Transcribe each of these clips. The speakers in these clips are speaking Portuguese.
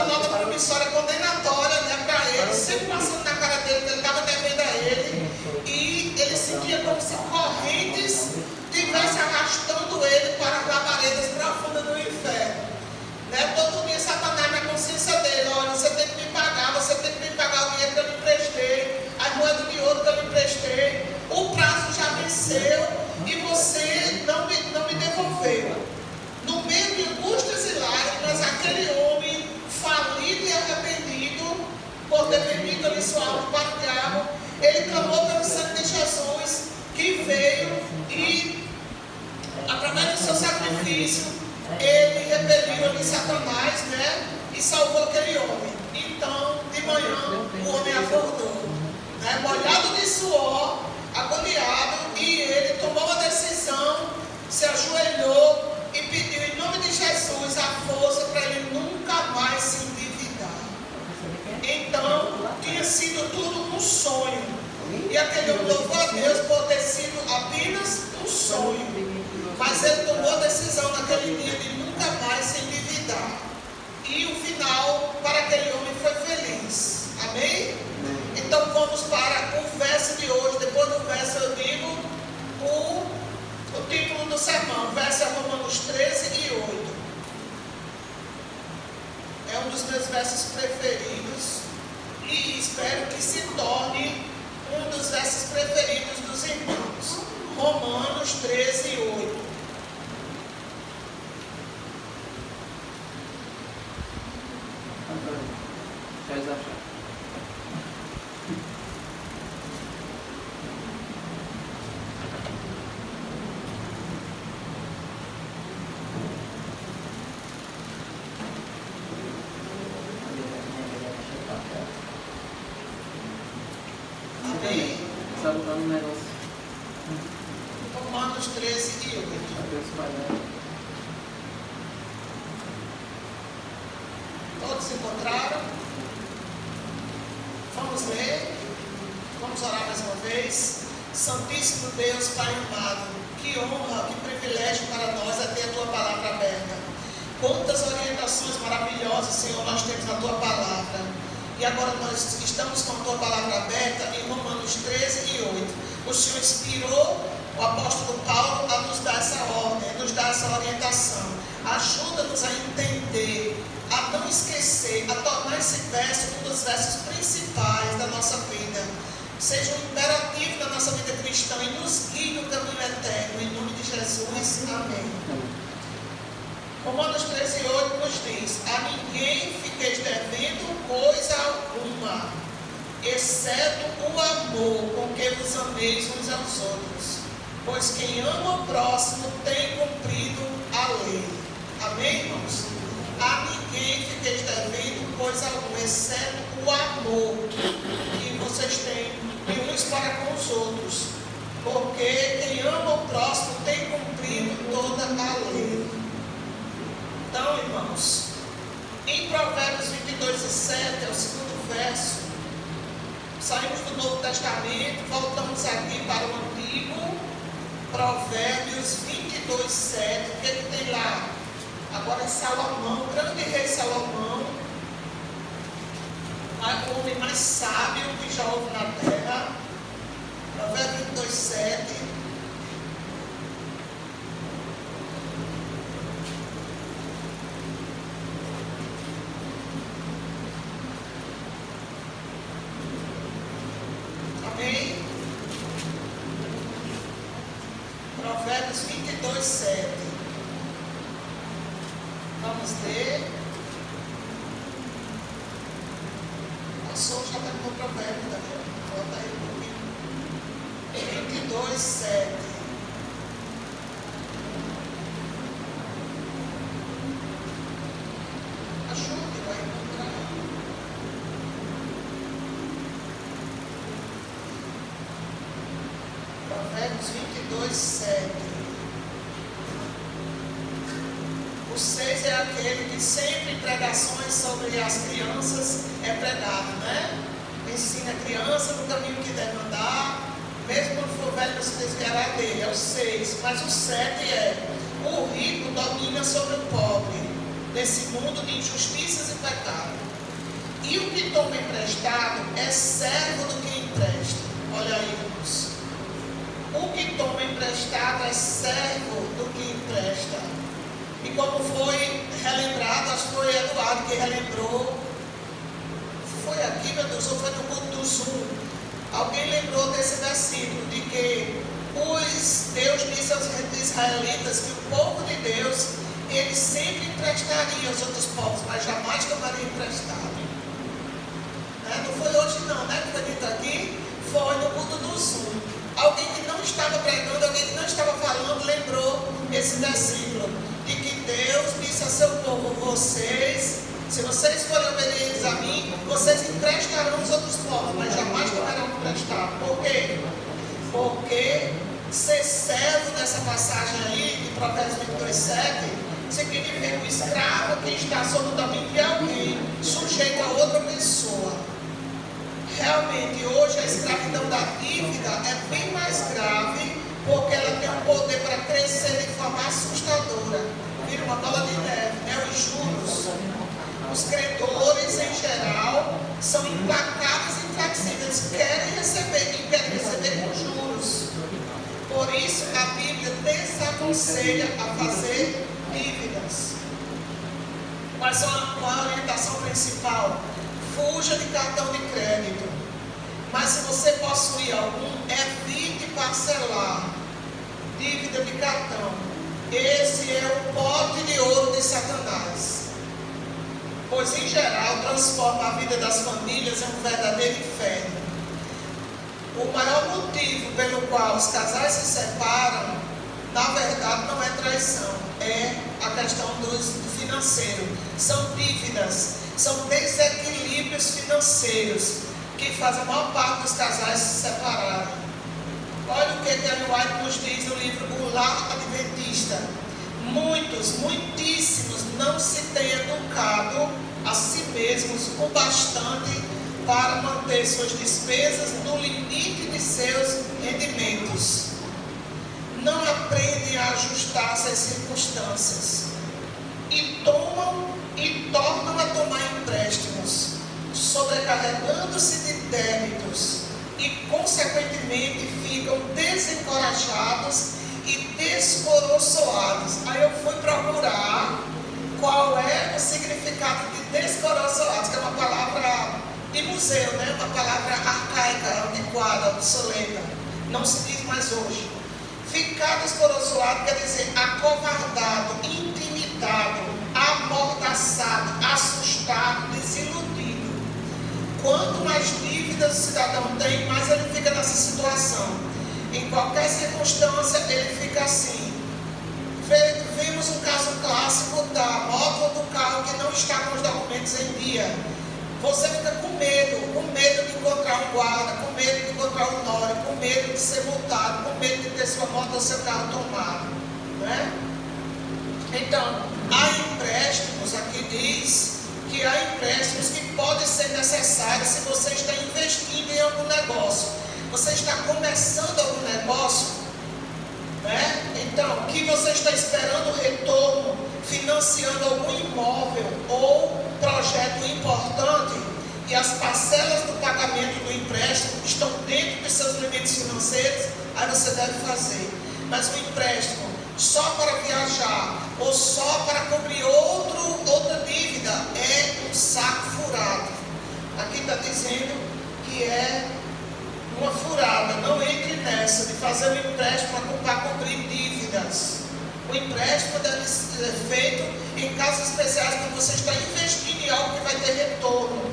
uma nota promissória condenatória, né, para ele, sempre passando na cara dele, que ele estava devendo a ele, e ele sentia como se correntes estivessem arrastando ele para as labaredas profundas do inferno. Né? Todo dia Satanás na consciência dele: olha, você tem que me pagar, você tem que me pagar o dinheiro que eu lhe emprestei, as moedas de ouro que eu lhe emprestei, o prazo já venceu e você não me devolveu. No meio de angústias e lágrimas, aquele homem falido e arrependido por ter vendido ali sua alma para o diabo, ele clamou pelo sangue de Jesus, que veio e, através do seu sacrifício, ele repeliu ali Satanás, né? E salvou aquele homem. Então, de manhã, o homem acordou, né? Molhado de suor, agoniado, e ele tomou uma decisão, se ajoelhou e pediu em nome de Jesus a força para ele nunca mais se endividar. Então, tinha sido tudo um sonho. E aquele homem louvou a Deus por ter sido apenas um sonho. Mas ele tomou a decisão naquele dia de nunca mais se endividar. E o final para aquele homem foi feliz. Amém? Então vamos para o verso de hoje. Depois do verso eu digo o título do sermão. O verso é Romanos 13 e 8. É um dos meus versos preferidos. E espero que se torne um dos versos preferidos dos irmãos. Romanos 13 e 8. Queres achar? Amém? Está botando um negócio. Romanos 13 e 8. Todos se encontraram? Vamos ler? Vamos orar mais uma vez? Santíssimo Deus, Pai amado, que honra, que privilégio para nós é ter a Tua palavra aberta. Quantas orientações maravilhosas, Senhor, nós temos na Tua palavra. E agora nós estamos com a Tua palavra aberta em Romanos 13 e 8. O Senhor inspirou o apóstolo Paulo a nos dar essa ordem, a nos dar essa orientação. Ajuda-nos a entender, a não esquecer, a tornar esse verso um dos versos principais da nossa vida. Seja um imperativo da nossa vida cristã e nos guie no caminho eterno. Em nome de Jesus. Amém. Romanos 13, 8 nos diz: a ninguém fiqueis devendo coisa alguma, exceto o amor com que vos ameis uns aos outros. Pois quem ama o próximo tem cumprido a lei. Amém, irmãos? A ninguém fiqueis devendo coisa alguma, exceto o amor que vocês têm de uns para com os outros. Porque quem ama o próximo tem cumprido toda a lei. Então, irmãos, em Provérbios 22 e 7, é o segundo verso, saímos do Novo Testamento, voltamos aqui para o Antigo, Provérbios 22, 7, o que tem lá? Agora Salomão, o grande rei Salomão, o homem mais sábio que já houve na terra, Provérbios 22, 7. Amém? Provérbios 22, 7. Vamos ler. Passou, já está no provérbio, Daniel. Volta aí um pouquinho. 22, 7. Ajude, vai encontrar. Provérbios 22, 7. O 6 é aquele que sempre em pregações sobre as crianças é pregado, né? Ensina a criança no caminho que deve andar, mesmo quando for velho não se desviará dele. É o 6. Mas o 7 é: o rico domina sobre o pobre, nesse mundo de injustiças e pecado. E o que toma emprestado é servo do que empresta. Olha aí, irmãos. O que toma emprestado é servo do que empresta. E como foi relembrado, acho que foi Eduardo que relembrou. Foi aqui, meu Deus, ou foi no culto do Zoom. Alguém lembrou desse versículo de que Deus disse aos israelitas que o povo de Deus, ele sempre emprestaria aos outros povos, mas jamais tomaria emprestado. Não foi hoje não, né? Que foi dito aqui, foi no culto do Zoom. Alguém que não estava pregando, alguém que não estava falando, lembrou esse versículo, de que Deus disse ao seu povo, se vocês forem obedientes a mim, vocês emprestarão aos outros povos, mas jamais tomarão emprestado. Por quê? Porque ser servo nessa passagem aí, de Provérbios 22:7, significa um escravo que está sob o domínio de alguém, sujeito a outra pessoa. Realmente, hoje a escravidão da dívida é bem mais grave, porque ela tem um poder para crescer de forma assustadora. Vira uma bola de neve, né? Os juros. Os credores, em geral, são implacáveis e inflexíveis. Eles querem receber e querem receber com juros. Por isso, a Bíblia desaconselha a fazer dívidas. Qual a orientação principal? Fuja de cartão de crédito. Mas se você possuir algum, evite parcelar dívida de cartão. Esse é o pote de ouro de Satanás. Pois, em geral, transforma a vida das famílias em um verdadeiro inferno. O maior motivo pelo qual os casais se separam, na verdade, não é traição, é a questão do financeiro. São dívidas, são desequilíbrios financeiros que fazem a maior parte dos casais se separarem. Olha o que Ellen White nos diz no livro O Lar Adventista. Muitíssimos não se têm educado a si mesmos o bastante para manter suas despesas no limite de seus rendimentos. Não aprendem a ajustar-se às circunstâncias e tornam a tomar empréstimos, sobrecarregando-se de débitos e, consequentemente, ficam desencorajados e descoroçoados. Aí eu fui procurar qual é o significado de descoroçoados, que é uma palavra de museu, né? Uma palavra arcaica, antiquada, obsoleta. Não se diz mais hoje. Ficar descoroçoado quer dizer acovardado, intimidado, amordaçado, assustado, desiludido. Quanto mais dívidas o cidadão tem, mais ele fica nessa situação. Em qualquer circunstância, ele fica assim. Vimos um caso clássico da moto ou do carro que não está com os documentos em dia. Você fica com medo de encontrar um guarda, com medo de encontrar um nório, com medo de ser multado, com medo de ter sua moto ou seu carro tomado. Né? Então, há empréstimos, aqui diz que há empréstimos que podem ser necessários se você está investindo em algum negócio. Você está começando algum negócio, né? Então, que você está esperando retorno, financiando algum imóvel ou projeto importante e as parcelas do pagamento do empréstimo estão dentro dos seus limites financeiros, aí você deve fazer. Mas o empréstimo só para viajar ou só para cobrir outra dívida é um saco furado. Aqui está dizendo que é uma furada. Não entre nessa de fazer um empréstimo para cobrir dívidas. O empréstimo deve ser feito em casos especiais quando você está investindo em algo que vai ter retorno.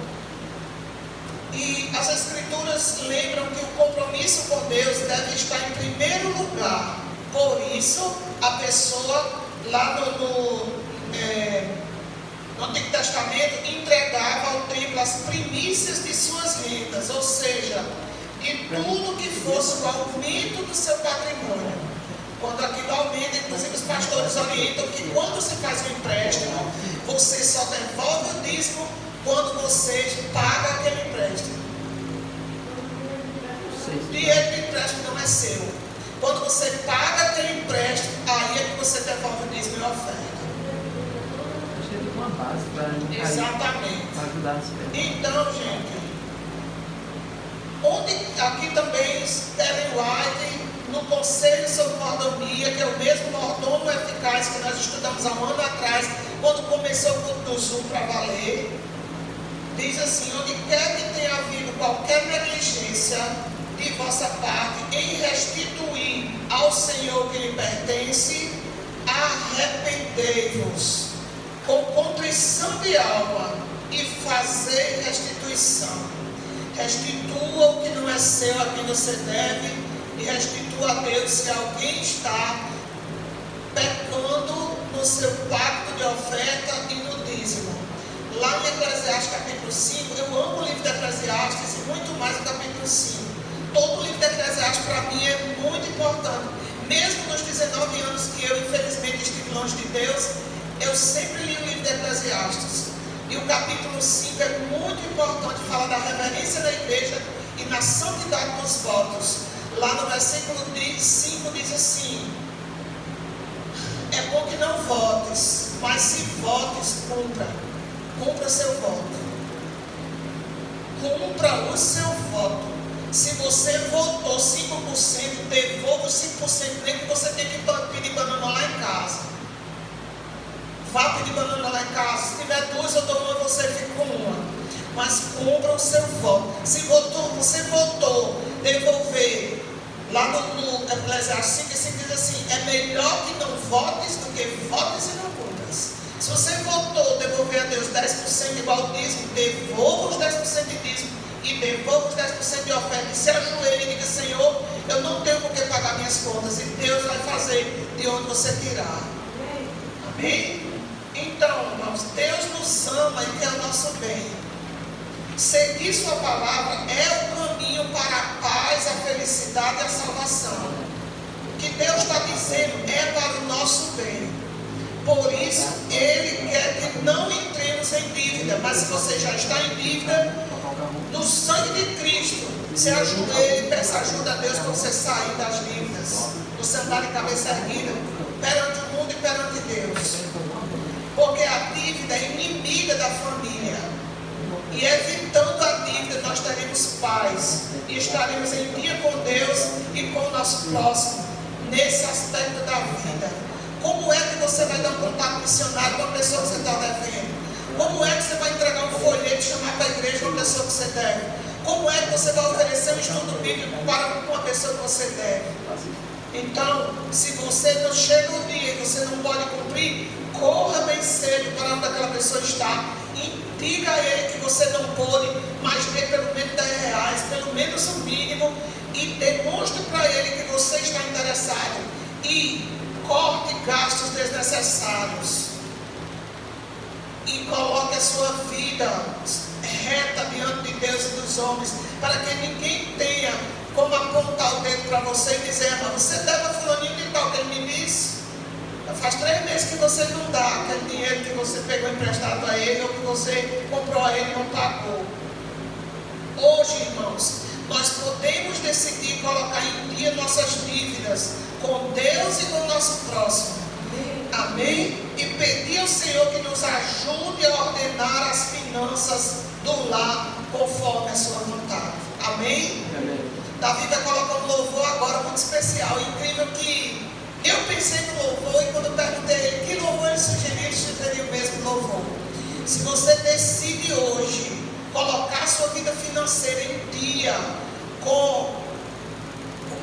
E as Escrituras lembram que o compromisso com Deus deve estar em primeiro lugar. Por isso, a pessoa lá no Antigo Testamento entregava ao templo as primícias de suas rendas, ou seja, de tudo que fosse o aumento do seu patrimônio. Quando aquilo aumenta, inclusive os pastores orientam que quando se faz um empréstimo, você só devolve o dízimo quando você paga aquele empréstimo. O dinheiro do empréstimo não é seu. Quando você paga aquele empréstimo, aí é que você devolve o dízimo e a oferta. base para não cair, Exatamente. para ajudar nos pés. Então, gente, aqui também Ellen White, no Conselho sobre Mordomia, que é o mesmo mordomo eficaz que nós estudamos há um ano atrás, quando começou o culto do Zoom para valer, diz assim: onde quer que tenha havido qualquer negligência de vossa parte em restituir ao Senhor que lhe pertence, arrependei-vos com contrição de alma e fazei restituição. Restitua o que não é seu a quem você deve, e restitua a Deus se alguém está pecando no seu pacto de oferta e no dízimo. Lá em Eclesiastes capítulo 5, eu amo o livro de Eclesiastes e muito mais o capítulo 5. Todo o livro de Eclesiastes para mim é muito importante. Mesmo nos 19 anos que eu infelizmente estive longe de Deus, eu sempre li o livro de Eclesiastes. E o capítulo 5 é muito importante, fala da reverência da igreja e na santidade dos votos. Lá no versículo 5 diz assim: é bom que não votes, mas se votes, cumpra o seu voto. Cumpra o seu voto. Se você votou 5%, devolva os 5%, nem que você tenha que pedir banana lá em casa. Vá pedir banana lá em casa. Se tiver duas, eu dou uma, você fica com uma. Mas cumpra o seu voto. Se você votou, devolver. Lá no Eclesiastes 5 diz assim: é melhor que não votes do que votes e não cumpras. Se você votou devolver a Deus 10% igual ao dízimo, devolva os 10% de dízimo e devolva os 10% de oferta. E se ajoelhe e diga: Senhor, eu não tenho por que pagar minhas contas, e Deus vai fazer de onde você tirar. Amém? Então, irmãos, Deus nos ama e quer o nosso bem. Seguir sua palavra é o caminho para a paz, a felicidade e a salvação. O que Deus está dizendo é para o nosso bem. Por isso, Ele quer que não entremos em dívida. Mas se você já está em dívida, no sangue de Cristo, se ajoelhe e peça ajuda a Deus para você sair das dívidas. Você andar de cabeça erguida perante o mundo e perante Deus. Porque a dívida é inimiga da família. E evitando a dívida, nós teremos paz. E estaremos em dia com Deus e com o nosso próximo. Nesse aspecto da vida. Como é que você vai dar um contato missionário com a pessoa que você está devendo? Como é que você vai entregar um folheto e chamar para a igreja uma pessoa que você deve? Como é que você vai oferecer um estudo bíblico para uma pessoa que você deve? Então, se você não chega um dia e você não pode cumprir, corra bem cedo para onde aquela pessoa está e diga a ele que você não pode, mas dê pelo menos R$10, pelo menos o mínimo, e demonstre para ele que você está interessado e corte gastos desnecessários e coloque a sua vida reta diante de Deus e dos homens, para que ninguém tenha como apontar o dedo para você e dizer: mas você deve a fulaninho de tal, que ele me disse. Faz 3 meses que você não dá aquele dinheiro que você pegou emprestado a ele, ou que você comprou a ele e não pagou. Hoje, irmãos, nós podemos decidir colocar em dia nossas dívidas com Deus e com o nosso próximo. Amém? E pedir ao Senhor que nos ajude a ordenar as finanças do lar conforme a sua vontade. Amém? Amém. Davi vai colocar um louvor agora muito especial. Incrível que eu pensei no louvor, e quando eu perguntei a ele que louvor ele sugeriu o mesmo louvor. Se você decide hoje colocar sua vida financeira em dia com o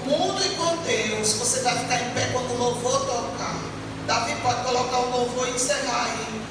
mundo e com Deus, você vai ficar em pé quando o louvor tocar. Davi pode colocar o louvor e encerrar aí.